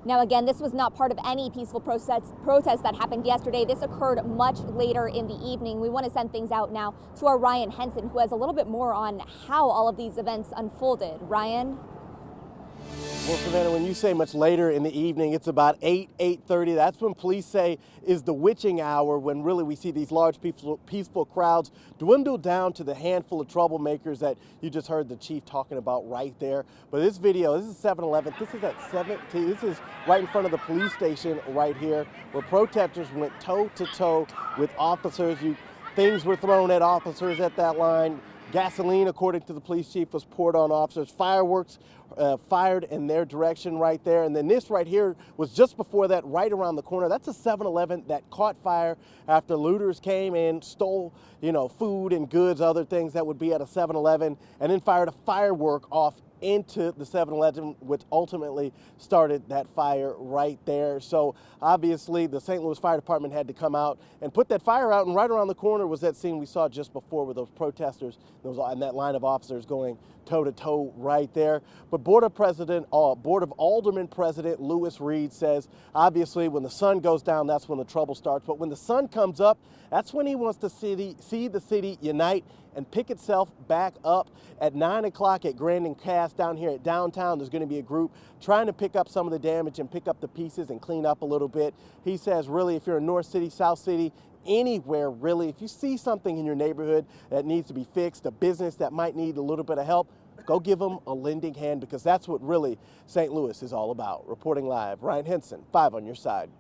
Now, again, this was not part of any peaceful protest that happened yesterday. This occurred much later in the evening. We want to send things out now to our Ryan Henson, who has a little bit more on how all of these events unfolded. Ryan? Well, Savannah, when you say much later in the evening, it's about 8:30. That's when police say is the witching hour, when really we see these large peaceful crowds dwindle down to the handful of troublemakers that you just heard the chief talking about right there. But this video, this is 7-Eleven. This is at 17. This is right in front of the police station right here, where protesters went toe to toe with officers. Things were thrown at officers at that line. Gasoline, according to the police chief, was poured on officers. Fireworks fired in their direction right there. And then this right here was just before that, right around the corner. That's a 7-Eleven that caught fire after looters came and stole, food and goods, other things that would be at a 7-Eleven, and then fired a firework off into the 7-Eleven, which ultimately started that fire right there. So obviously the St. Louis Fire Department had to come out and put that fire out, and right around the corner was that scene we saw just before with those protesters and that line of officers going toe to toe right there. But Board of Alderman President Lewis Reed says obviously when the sun goes down, that's when the trouble starts. But when the sun comes up, that's when he wants to see the city unite and pick itself back up. At 9 o'clock at Grand and Cass down here at downtown, there's going to be a group trying to pick up some of the damage and pick up the pieces and clean up a little bit. He says really, if you're in North City, South City, anywhere really, if you see something in your neighborhood that needs to be fixed, a business that might need a little bit of help, go give them a lending hand, because that's what really St. Louis is all about. Reporting live, Ryan Henson, 5 on your side.